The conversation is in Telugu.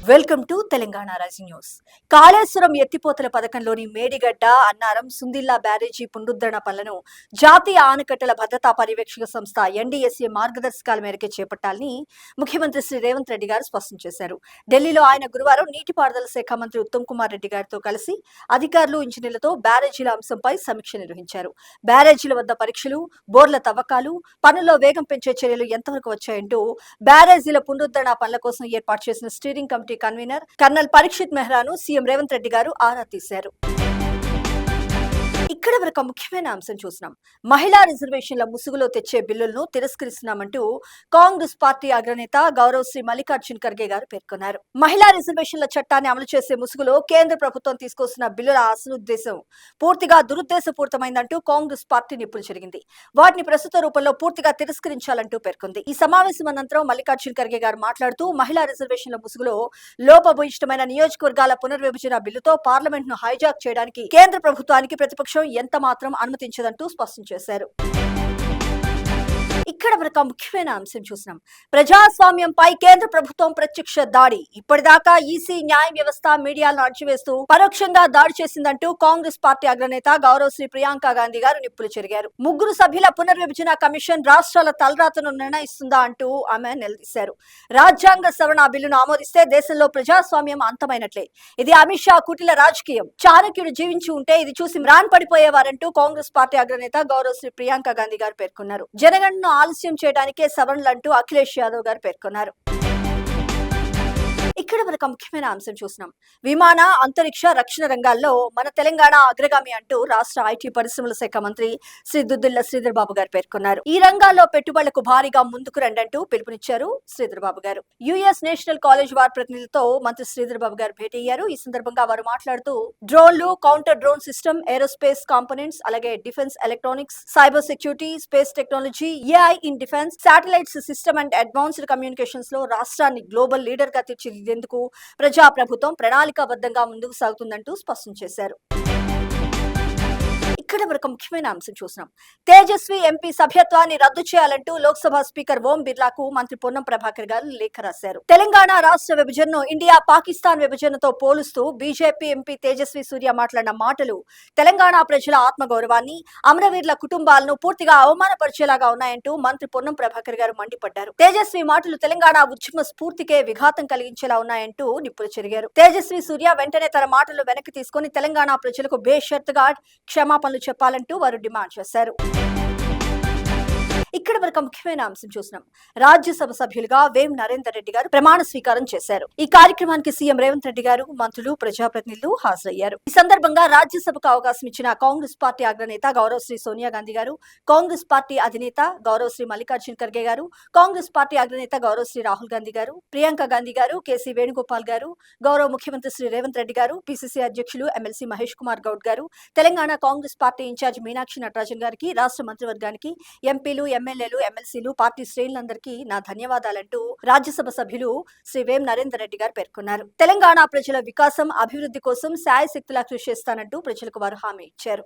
Welcome to Telangana Raji news. Kaleshwaram ఎత్తిపోతల పథకంలోని మేడిగడ్డ, అన్నారం, సుందిల్లా బ్యారేజీ పునరుద్ధరణ పనులను జాతీయ ఆనకట్టల భద్రతా పర్యవేక్షక సంస్థ ఎన్డీఎస్ఏ మార్గదర్శకాల మేరకు చేపట్టాలని ముఖ్యమంత్రి శ్రీ రేవంత్ రెడ్డి గారు స్పష్టం చేశారు. ఢిల్లీలో ఆయన గురువారం నీటిపారుదల శాఖ మంత్రి ఉత్తమ్ కుమార్ రెడ్డి గారితో కలిసి అధికారులు, ఇంజనీర్లతో బ్యారేజీల అంశంపై సమీక్ష నిర్వహించారు. బ్యారేజీల వద్ద పరీక్షలు, బోర్ల తవ్వకాలు, పనుల్లో వేగం పెంచే చర్యలు ఎంతవరకు వచ్చాయంటూ బ్యారేజీల పునరుద్ధరణ పనుల కోసం ఏర్పాటు చేసిన steering committee convener colonel Parikshit మెహ్రాను సీఎం రేవంత్ రెడ్డి గారు ఆరా తీశారు. ఇక్కడ వరకు ముఖ్యమైన అంశం చూసినాం. మహిళా రిజర్వేషన్ల ముసుగులో తెచ్చే బిల్లులను తిరస్కరిస్తున్నామంటూ కాంగ్రెస్ పార్టీ అగ్రనేత గౌరవ్ శ్రీ మల్లికార్జున్ ఖర్గే గారు పేర్కొన్నారు. మహిళా రిజర్వేషన్ల చట్టాన్ని అమలు చేసే ముసుగులో కేంద్ర ప్రభుత్వం తీసుకొస్తున్న బిల్లుల అసలు ఉద్దేశం పూర్తిగా దురుద్దేశపూరితమైందంటూ కాంగ్రెస్ పార్టీ నిప్పులు చెరిగింది. వాటిని ప్రస్తుత రూపంలో పూర్తిగా తిరస్కరించాలంటూ పేర్కొంది. ఈ సమావేశం అనంతరం మల్లికార్జున్ ఖర్గే గారు మాట్లాడుతూ మహిళా రిజర్వేషన్ల ముసుగులో లోపభూయిష్టమైన నియోజకవర్గాల పునర్విభజన బిల్లుతో పార్లమెంట్ ను హైజాక్ చేయడానికి కేంద్ర ప్రభుత్వానికి ప్రతిపక్షం ఎంత మాత్రం అనుమతించదంటూ స్పష్టం చేశారు. ఇక్కడ వరకు ముఖ్యమైన అంశం చూసినాం. ప్రజాస్వామ్యంపై కేంద్ర ప్రభుత్వం ప్రత్యక్ష దాడి. ఇప్పటిదాకా ఈసీ, న్యాయ వ్యవస్థ, మీడియాలను అణచివేస్తూ పరోక్షంగా దాడి చేసిందంటూ కాంగ్రెస్ పార్టీ అగ్రనేత గౌరవ్ శ్రీ ప్రియాంక గాంధీ గారు నిప్పులు చెరిగారు. 3 సభ్యుల పునర్విభజన కమిషన్ రాష్ట్రాల తలరాతను నిర్ణయిస్తుందా అంటూ ఆమె నిలదీశారు. రాజ్యాంగ సవరణ బిల్లును ఆమోదిస్తే దేశంలో ప్రజాస్వామ్యం అంతమైనట్లే. ఇది అమిత్ షా కుటిల రాజకీయం. చాణక్యుడు జీవించి ఉంటే ఇది చూసి మ్రాన్ పడిపోయేవారంటూ కాంగ్రెస్ పార్టీ అగ్రనేత గౌరవ్ శ్రీ ప్రియాంక గాంధీ గారు పేర్కొన్నారు. జనగణను ఆలస్యం చేయడానికే సవరణలంటూ అఖిలేష్ యాదవ్ గారు పేర్కొన్నారు. ఇక్కడ వరకు ముఖ్యమైన అంశం చూసినాం. విమాన, అంతరిక్ష, రక్షణ రంగాల్లో మన తెలంగాణ అగ్రగామి అంటూ రాష్ట్ర ఐటీ పరిశ్రమల శాఖ మంత్రి శ్రీ దుద్దిళ్ల శ్రీధర్ బాబు గారు పేర్కొన్నారు. ఈ రంగాల్లో పెట్టుబడులకు భారీగా ముందుకు రండంటూ పిలుపునిచ్చారు శ్రీధర్ బాబు గారు. యుఎస్ నేషనల్ కాలేజ్ వార్ ప్రతినిధులతో మంత్రి శ్రీధర్ బాబు గారు భేటీ అయ్యారు. ఈ సందర్భంగా వారు మాట్లాడుతూ డ్రోన్లు, counter drone system, aerospace components, అలాగే defence electronics, cyber security, space technology, AI in defence, satellites system and advanced communications లో రాష్ట్రాన్ని గ్లోబల్ లీడర్ గా తీర్చిదిద్దేందుకు ప్రజాప్రభుత్వం ప్రణాళికాబద్ధంగా ముందుకు సాగుతుందంటూ స్పష్టం చేశారు. ఇక్కడ వరకు ముఖ్యమైన అంశం చూసినాం. తేజస్వి ఎంపీ సభ్యత్వాన్ని రద్దు చేయాలంటూ లోక్సభ స్పీకర్ ఓం బిర్లాకు మంత్రి పొన్నం ప్రభాకర్ గారు లేఖ రాశారు. తెలంగాణ రాష్ట్ర విభజనను ఇండియా పాకిస్తాన్ విభజనతో పోలుస్తూ బీజేపీ ఎంపీ తేజస్వి సూర్య మాట్లాడిన మాటలు తెలంగాణ ప్రజల ఆత్మగౌరవాన్ని, అమరవీరుల కుటుంబాలను పూర్తిగా అవమానపరిచేలాగా ఉన్నాయంటూ మంత్రి పొన్నం ప్రభాకర్ గారు మండిపడ్డారు. తేజస్వి మాటలు తెలంగాణ ఉద్యమ స్ఫూర్తికే విఘాతం కలిగించేలా ఉన్నాయంటూ నిప్పులు చెరిగారు. తేజస్వి సూర్య వెంటనే తన మాటలు వెనక్కి తీసుకుని తెలంగాణ ప్రజలకు బేషరతుగా క్షమాపణలు చెప్పాలంటూ వారు డిమాండ్ చేశారు. ఇక్కడ వరకు ముఖ్యమైన అంశం చూసినాం. రాజ్యసభ సభ్యులుగా వేం నరేందర్ రెడ్డి గారు ప్రమాణ స్వీకారం చేశారు. ఈ కార్యక్రమానికి సీఎం రేవంత్ రెడ్డి గారు, మంత్రులు, ప్రజాప్రతినిధులు హాజరయ్యారు. ఈ సందర్భంగా రాజ్యసభకు అవకాశం ఇచ్చిన కాంగ్రెస్ పార్టీ అగ్రనేత గౌరవ్ శ్రీ సోనియా గాంధీ గారు, కాంగ్రెస్ పార్టీ అధినేత గౌరవ్ శ్రీ మల్లికార్జున్ ఖర్గే గారు, కాంగ్రెస్ పార్టీ అగ్రనేత గౌరవ్ శ్రీ రాహుల్ గాంధీ గారు, ప్రియాంక గాంధీ గారు, కేసీ వేణుగోపాల్ గారు, గౌరవ ముఖ్యమంత్రి శ్రీ రేవంత్ రెడ్డి గారు, పిసిసి అధ్యక్షులు ఎమ్మెల్సీ మహేష్ కుమార్ గౌడ్ గారు, తెలంగాణ కాంగ్రెస్ పార్టీ ఇన్ఛార్జ్ మీనాక్షి నటరాజన్ గారికి, రాష్ట్ర మంత్రివర్గానికి, ఎంపీలు, ఎమ్మెల్యేలు, ఎమ్మెల్సీలు, పార్టీ శ్రేణులందరికీ నా ధన్యవాదాలంటూ రాజ్యసభ సభ్యులు శ్రీ వేం నరేందర్ రెడ్డి గారు పేర్కొన్నారు. తెలంగాణ ప్రజల వికాసం, అభివృద్ధి కోసం శాయశక్తులా కృషి చేస్తానంటూ ప్రజలకు వారు హామీ ఇచ్చారు.